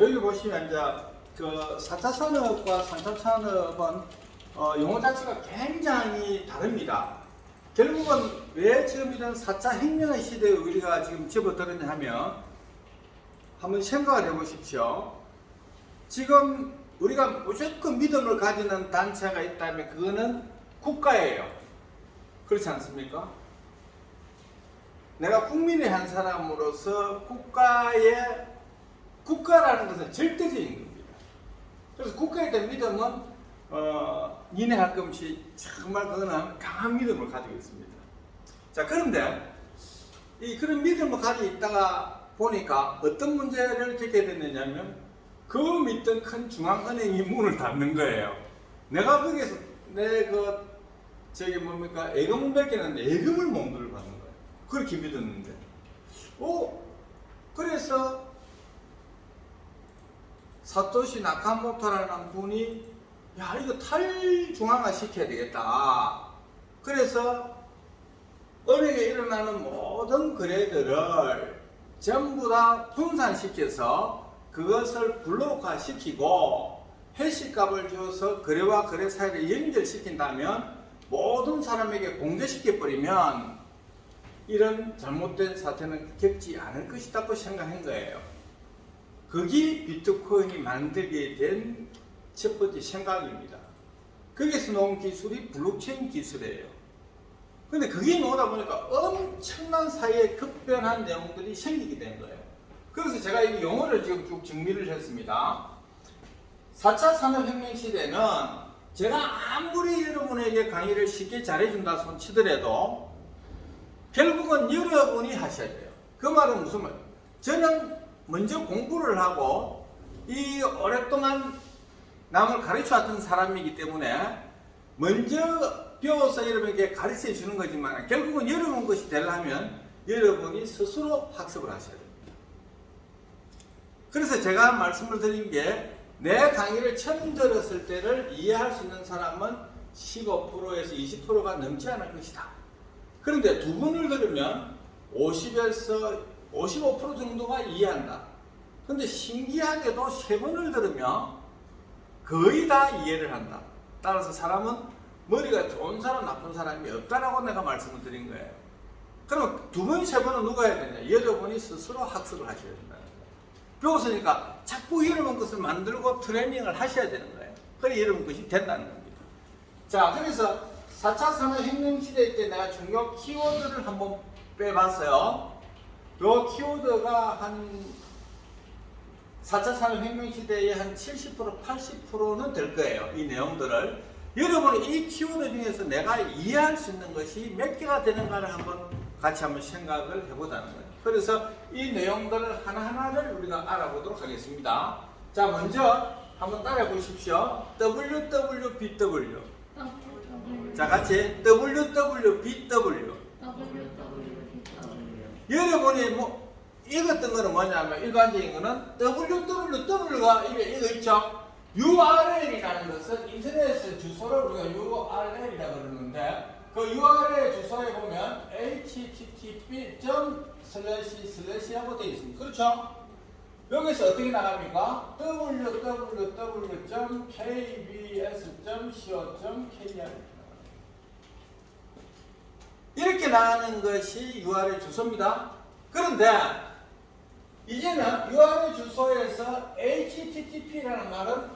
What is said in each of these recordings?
여기 보시면 이제 그 4차 산업과 3차 산업은 용어 자체가 굉장히 다릅니다. 결국은 왜 지금 이런 4차 혁명의 시대에 우리가 지금 접어들었냐 하면 한번 생각을 해보십시오. 지금 우리가 무조건 믿음을 가지는 단체가 있다면 그거는 국가예요. 그렇지 않습니까? 내가 국민의 한 사람으로서 국가라는 것은 절대적인 겁니다. 그래서 국가에 대한 믿음은 니네 할 것 없이 정말 그거는 강한 믿음을 가지고 있습니다. 자, 그런데 그런 믿음을 가지고 있다가 보니까 어떤 문제를 겪게 됐느냐면 그 믿던 큰 중앙은행이 문을 닫는 거예요. 내가 거기서 예금을 뺏기는데 예금을 못 들어가는 거예요. 그렇게 믿었는데. 그래서 사토시 나카모토라는 분이 이거 탈중앙화 시켜야 되겠다. 그래서 은행에 일어나는 모든 거래들을 전부 다 분산시켜서 그것을 블록화 시키고 해시값을 줘서 거래와 거래 사이를 연결시킨다면 모든 사람에게 공개시켜 버리면 이런 잘못된 사태는 겪지 않을 것이라고 생각한 거예요. 그게 비트코인이 만들게 된 첫 번째 생각입니다. 거기서 나온 기술이 블록체인 기술이에요. 근데 그게 나오다 보니까 엄청난 사이에 급변한 내용들이 생기게 된 거예요. 그래서 제가 이 용어를 지금 쭉 정리를 했습니다. 4차 산업혁명 시대는 제가 아무리 여러분에게 강의를 쉽게 잘해준다 손치더라도 결국은 여러분이 하셔야 돼요. 그 말은 무슨 말이에요? 저는 먼저 공부를 하고 오랫동안 남을 가르쳐왔던 사람이기 때문에 먼저 배워서 여러분에게 가르쳐 주는 거지만 결국은 여러분 것이 되려면 여러분이 스스로 학습을 하셔야 됩니다. 그래서 제가 말씀을 드린 게 내 강의를 처음 들었을 때를 이해할 수 있는 사람은 15%에서 20%가 넘지 않을 것이다. 그런데 두 번을 들으면 50에서 55% 정도가 이해한다. 근데 신기하게도 세 번을 들으면 거의 다 이해를 한다. 따라서 사람은 머리가 좋은 사람, 나쁜 사람이 없다라고 내가 말씀을 드린 거예요. 그럼 두 번, 세 번은 누가 해야 되냐? 여러분이 스스로 학습을 하셔야 된다는 거예요. 배웠으니까 자꾸 여러분 것을 만들고 트레이닝을 하셔야 되는 거예요. 그래 여러분 것이 된다는 겁니다. 자, 그래서 4차 산업혁명 시대 때 내가 중요 키워드를 한번 빼봤어요. 요 키워드가 한 4차 산업혁명 시대의 한 70%, 80%는 될 거예요. 이 내용들을. 여러분이 이 키워드 중에서 내가 이해할 수 있는 것이 몇 개가 되는가를 같이 한번 생각을 해보자는 거예요. 그래서 이 내용들을 하나하나를 우리가 알아보도록 하겠습니다. 자, 먼저 한번 따라해 보십시오. WWBW. 자, 같이 WWBW. 여러분이 읽었던 거는 뭐냐면 일반적인 거는 www가 이거 있죠. URL이라는 것은 인터넷 주소를 우리가 URL이라고 그러는데 그 URL 주소에 보면 http:// 되어 있습니다. 그렇죠? 여기서 어떻게 나갑니까? www.kbs.co.kr 이렇게 나가는 것이 URL 주소입니다. 그런데 이제는 URL 주소에서 HTTP라는 말은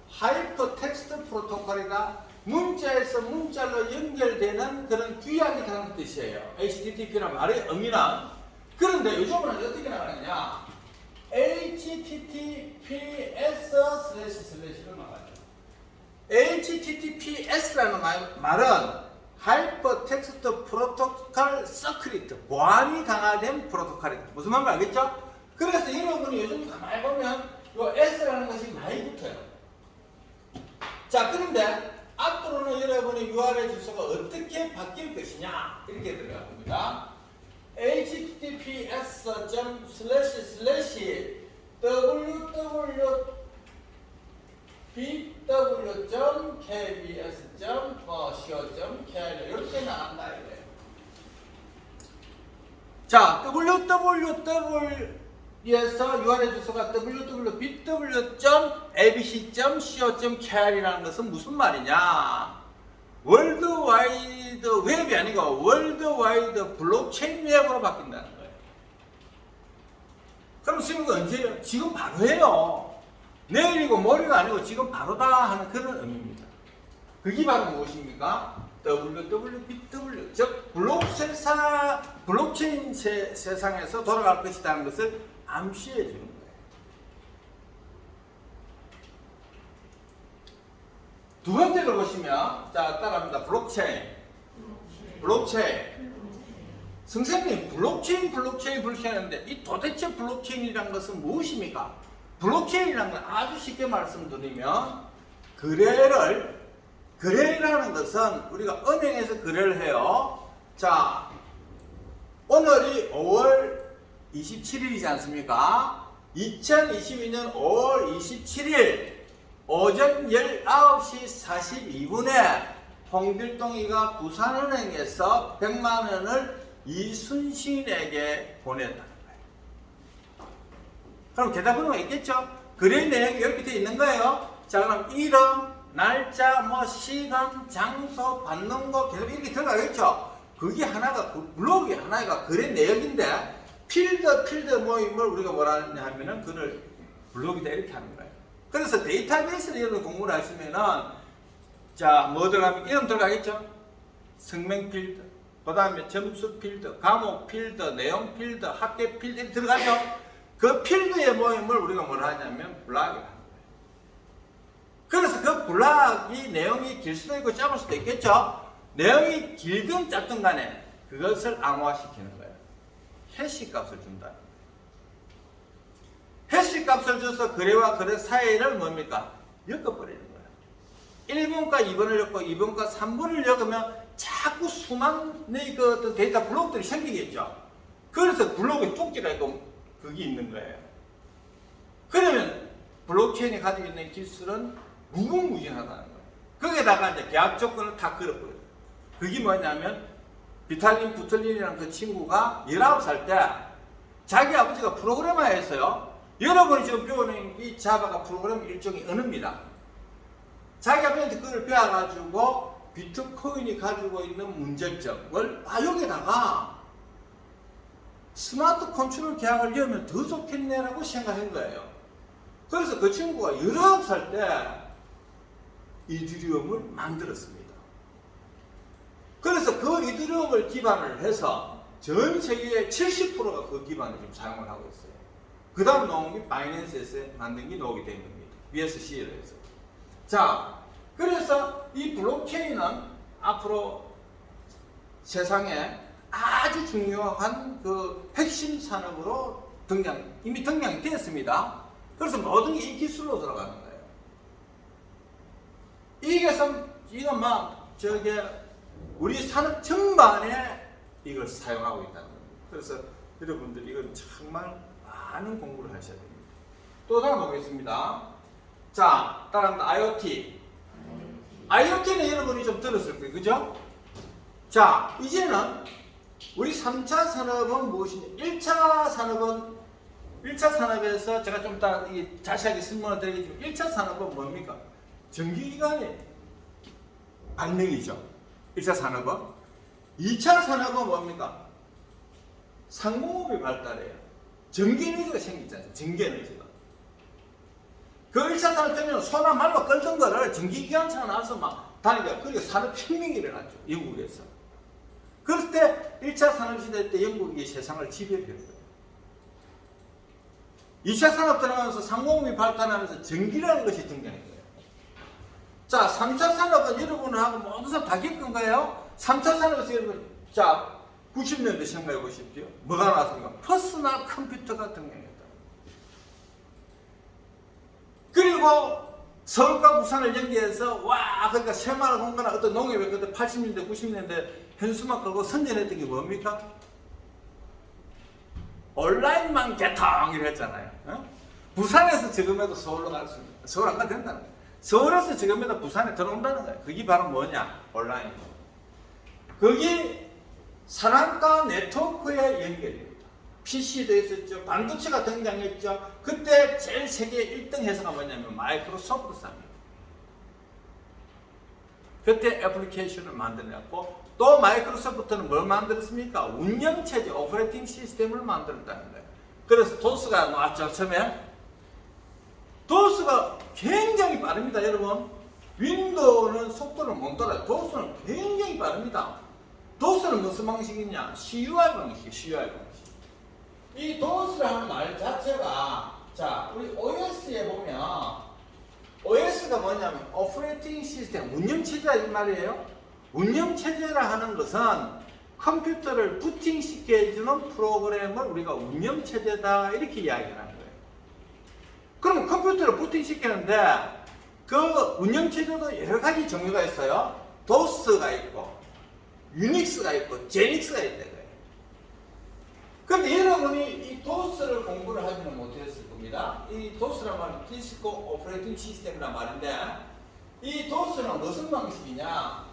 하이퍼텍스트 프로토콜이다. 문자에서 문자로 연결되는 그런 귀하게 뜻이에요. HTTP라는 말의 의미는. 그런데 요즘은 어떻게 나가느냐? HTTPS//로 나가죠. HTTPS라는 말은 하이퍼텍스트 프로토콜 서큐리트, 보안이 강화된 프로토콜이다. 무슨 말인지 알겠죠? 그래서 여러분이 요즘 가만히 보면 이 S라는 것이 많이 붙어요. 자, 그런데 앞으로는 여러분의 URL 주소가 어떻게 바뀔 것이냐 이렇게 들어가 봅니다. https://www.kbs.co.kr 이렇게 나간다 이거예요. 자, www 에서 URL 주소가 www.abc.co.kr이라는 것은 무슨 말이냐? 월드와이드 웹이 아니고 월드와이드 블록체인 웹으로 바뀐다는 거예요. 그럼 지금 언제예요? 지금 바로 해요. 내일이고 모레가 아니고 지금 바로다 하는 그런 의미입니다. 그게 바로 무엇입니까? WWW, 즉 블록체인 세상에서 돌아갈 것이라는 것을 암시해 주는 거예요. 두 번째로 보시면, 자, 따라합니다. 블록체인. 선생님, 블록체인 하는데, 이 도대체 블록체인이라는 것은 무엇입니까? 블록체인이라는 건 아주 쉽게 말씀드리면, 거래라는 것은 우리가 은행에서 거래를 해요. 자, 오늘이 5월 27일이지 않습니까? 2022년 5월 27일 오전 19시 42분에 홍길동이가 부산은행에서 100만 원을 이순신에게 보냈다는 거예요. 그럼 계좌번호가 있겠죠? 거래 내역이 이렇게 되어 있는 거예요. 자, 그럼 이름, 날짜, 시간, 장소, 받는 거 계속 이렇게 들어가겠죠? 그게 하나가, 그 블록이 하나가 거래 내역인데, 필드 모임을 우리가 뭐라 하느냐 하면은, 그걸 블록이다 이렇게 하는 거예요. 그래서 데이터베이스를 이런 공부를 하시면은, 자, 뭐 들어가면, 이름 들어가겠죠? 성명 필드, 그 다음에 점수 필드, 과목 필드, 내용 필드, 학계 필드 들어가죠? 그 필드의 모임을 우리가 뭐라 하냐면, 블록이라 합니다. 그래서 그 블록이 내용이 길 수도 있고 짧을 수도 있겠죠. 내용이 길든 짧든 간에 그것을 암호화시키는 거예요. 해시 값을 준다. 해시 값을 줘서 거래와 거래 사이를 뭡니까? 엮어버리는 거예요. 1번과 2번을 엮고 2번과 3번을 엮으면 자꾸 수많은 그 데이터 블록들이 생기겠죠. 그래서 블록의 뚝지가 있고 그게 있는 거예요. 그러면 블록체인이 가지고 있는 기술은 무궁무진하다는 거예요. 거기에다가 이제 계약 조건을 다 걸어버려요. 그게 뭐냐면, 비탈린 부틀린이라는 그 친구가 19살 때 자기 아버지가 프로그래머였어요. 여러분이 지금 배우는 이 자바가 프로그램 일종의 언어입니다. 자기 아버지한테 그걸 배워가지고 비트코인이 가지고 있는 문제점을 여기다가 스마트 컨트롤 계약을 넣으면 더 좋겠네라고 생각한 거예요. 그래서 그 친구가 19살 때 이더리움을 만들었습니다. 그래서 그 이더리움을 기반을 해서 전 세계의 70%가 그 기반을 지금 사용을 하고 있어요. 그 다음 나온 게 바이낸스에서 만든 게 나오게 된 겁니다. BSC로 해서. 자, 그래서 이 블록체인은 앞으로 세상에 아주 중요한 그 핵심 산업으로 이미 등장이 되었습니다. 그래서 모든 게 이 기술로 들어가는 거예요. 이건 우리 산업 전반에 이걸 사용하고 있다는 겁니다. 그래서 여러분들 이건 정말 많은 공부를 하셔야 됩니다. 또 하나 보겠습니다. 자, 따라합니다. IoT. IoT는 여러분이 좀 들었을 거예요. 그죠? 자, 이제는 우리 3차 산업은 무엇이냐? 1차 산업에서 제가 좀 이따 자세하게 설명을 드리겠지만 1차 산업은 뭡니까? 전기기관의 발명이죠. 1차 산업은. 2차 산업은 뭡니까? 상공업이 발달해요. 전기에너지가 생기잖아요. 전기에너지가. 그 1차 산업 때문에 소나 말로 끌던 거를 전기기관차가 나와서 막 다니까 그게 산업혁명이 일어났죠. 영국에서. 그럴 때 1차 산업시대 때 영국이 세상을 지배한 거예요. 2차 산업 들어가면서 상공업이 발달하면서 전기라는 것이 등장한 거예요. 자, 3차 산업은 여러분하고 모든 사람 다 겪은 거예요. 3차 산업에서 여러분, 자, 90년대 생각해 보십시오. 뭐가 나왔습니까? 퍼스널 컴퓨터가 등장했다. 그리고 서울과 부산을 연계해서, 그러니까 새마을 공간에 어떤 농협에 그때 80년대, 90년대 현수막 걸고 선전했던 게 뭡니까? 온라인만 개통 이랬잖아요. 부산에서 지금에도 서울로 갈 수 있는, 서울 안 가도 된다는 거예요. 서울에서 지금에도 부산에 들어온다는 거예요. 그게 바로 뭐냐? 온라인. 그게 산업과 네트워크의 연결입니다. PC도 있었죠. 반도체가 등장했죠. 그때 제일 세계 1등 회사가 뭐냐면 마이크로소프트사입니다. 그때 애플리케이션을 만들어냈고 또 마이크로소프트는 뭘 만들었습니까? 운영체제, 오퍼레이팅 시스템을 만들었다는 거예요. 그래서 도스가 나왔죠. 처음에 도스가 굉장히 빠릅니다. 여러분 윈도우는 속도를 못 따라요. 도스는 굉장히 빠릅니다. 도스는 무슨 방식이냐? CUI 방식, CUI 방식. 이 도스라는 말 자체가 자 우리 OS에 보면 OS가 뭐냐면 오퍼레이팅 시스템, 운영체제라 이 말이에요. 운영체제라 하는 것은 컴퓨터를 부팅시켜주는 프로그램을 우리가 운영체제다 이렇게 이야기를 하는 거예요. 그럼 컴퓨터를 부팅시키는데 그 운영체제도 여러 가지 종류가 있어요. 도스가 있고 유닉스가 있고 제닉스가 있다 거예요. 근데 여러분이 이 도스를 공부를 하지는 못했을 겁니다. 이 도스란 말은 디스크 오퍼레이팅 시스템이란 말인데 이 도스는 무슨 방식이냐?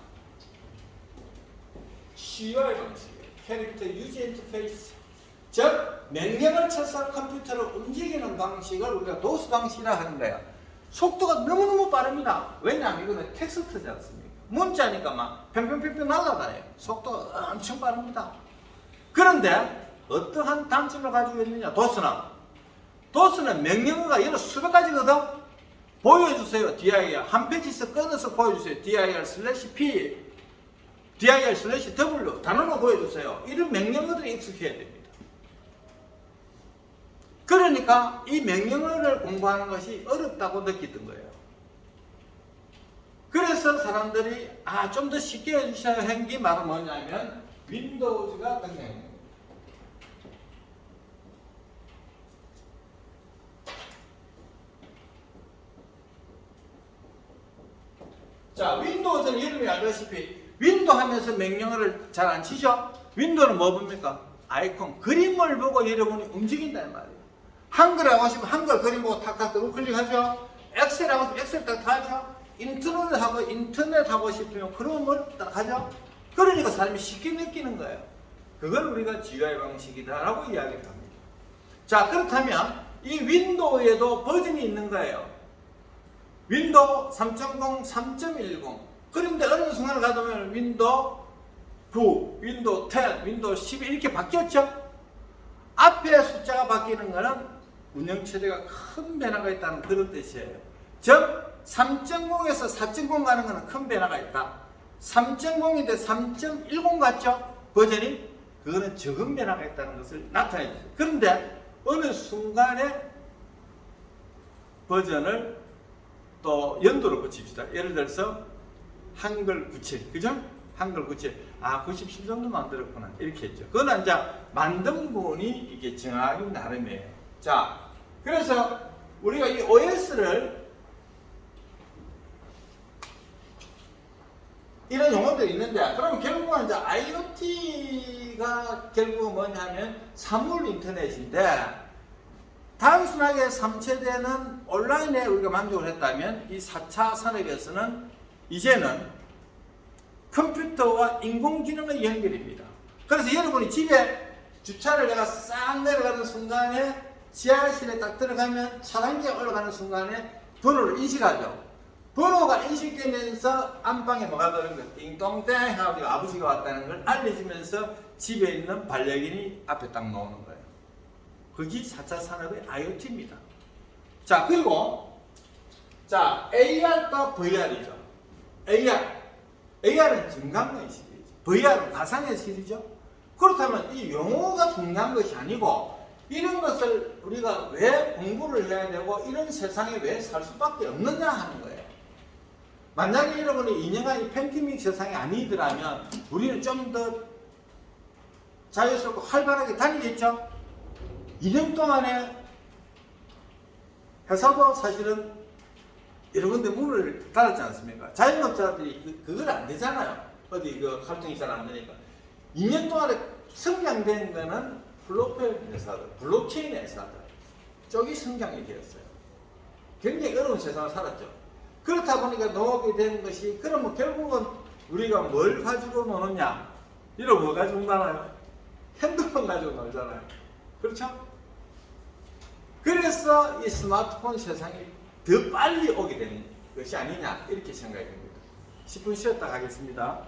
CUI 방식이에요. 캐릭터 유저 인터페이스. 즉 명령을 쳐서 컴퓨터를 움직이는 방식을 우리가 도스 방식이라 하는 거예요. 속도가 너무너무 빠릅니다. 왜냐하면 이거는 텍스트지 않습니까? 문자니까 막 평평평평 날아다녀요. 속도가 엄청 빠릅니다. 그런데 어떠한 단점을 가지고 있느냐? 도스는 명령어가 여러 수백 가지거든. 보여주세요. dir 한 페이지에서 끊어서 보여주세요. dir/p dir/w 단어로 보여주세요. 이런 명령어들이 익숙해야 됩니다. 그러니까 이 명령어를 공부하는 것이 어렵다고 느끼던 거예요. 그래서 사람들이 좀 더 쉽게 해주셔야 한 게 바로 뭐냐면 윈도우즈가 등장합니다. 자, 윈도우즈는 이름이 알다시피 윈도우 하면서 명령어를 잘 안 치죠? 윈도우는 뭐 봅니까? 아이콘, 그림을 보고 여러분이 움직인다는 말이에요. 한글 하고 싶으면 한글 그림 보고 탁탁 클릭하죠? 엑셀 하고 싶으면 엑셀 딱 하죠? 인터넷 하고 싶으면 크롬을 딱 하죠? 그러니까 사람이 쉽게 느끼는 거예요. 그걸 우리가 GUI 방식이다라고 이야기를 합니다. 자, 그렇다면 이 윈도우에도 버전이 있는 거예요. 윈도우 3.0, 3.10. 그런데 어느 순간을 가보면 윈도우 9, 윈도우 10, 윈도우 11 이렇게 바뀌었죠? 앞에 숫자가 바뀌는 것은 운영체제가 큰 변화가 있다는 그런 뜻이에요. 즉 3.0에서 4.0 가는 것은 큰 변화가 있다. 3.0인데 3.10 같죠? 버전이? 그거는 적은 변화가 있다는 것을 나타내 주세요. 그런데 어느 순간에 버전을 또 연도를 붙입시다. 예를 들어서 한글 97, 그죠? 한글 97. 97 정도 만들었구나. 이렇게 했죠. 그건 이제 만든 분이 이게 정하기 나름이에요. 자, 그래서 우리가 이 OS를 이런 용어들이 있는데, 그럼 결국은 이제 IoT가 결국은 뭐냐면 사물 인터넷인데, 단순하게 3세대는 온라인에 우리가 만족을 했다면 이 4차 산업에서는 이제는 컴퓨터와 인공지능의 연결입니다. 그래서 여러분이 집에 주차를 내가 싹 내려가는 순간에 지하실에 딱 들어가면 차단기에 올라가는 순간에 번호를 인식하죠. 번호가 인식되면서 안방에 뭐가 들어오는 거예요. 띵동땡 하고 아버지가 왔다는 걸 알려주면서 집에 있는 반려견이 앞에 딱 나오는 거예요. 그게 4차 산업의 IoT입니다. 자, 그리고 자, AR과 VR이죠. AR은 증강현실이죠. VR은 가상현실이죠. 그렇다면 이 용어가 중요한 것이 아니고 이런 것을 우리가 왜 공부를 해야 되고 이런 세상에 왜 살 수밖에 없느냐 하는 거예요. 만약에 여러분이 2년간 이 팬데믹 세상이 아니더라면 우리는 좀 더 자유스럽고 활발하게 다니겠죠? 2년 동안에 회사도 사실은 여러 군데 문을 닫았지 않습니까? 자영업자들이 그걸 안 되잖아요. 어디 활동이 잘 안 되니까. 2년 동안에 성장된 거는 플랫폼 회사들, 블록체인 회사들 쪽이 성장이 되었어요. 굉장히 어려운 세상을 살았죠. 그렇다 보니까 나오게 된 것이, 그러면 결국은 우리가 뭘 가지고 노느냐? 이런 뭐 가지고 놀아요? 핸드폰 가지고 놀잖아요. 그렇죠? 그래서 이 스마트폰 세상이 더 빨리 오게 되는 것이 아니냐 이렇게 생각이 됩니다. 10분 쉬었다 가겠습니다.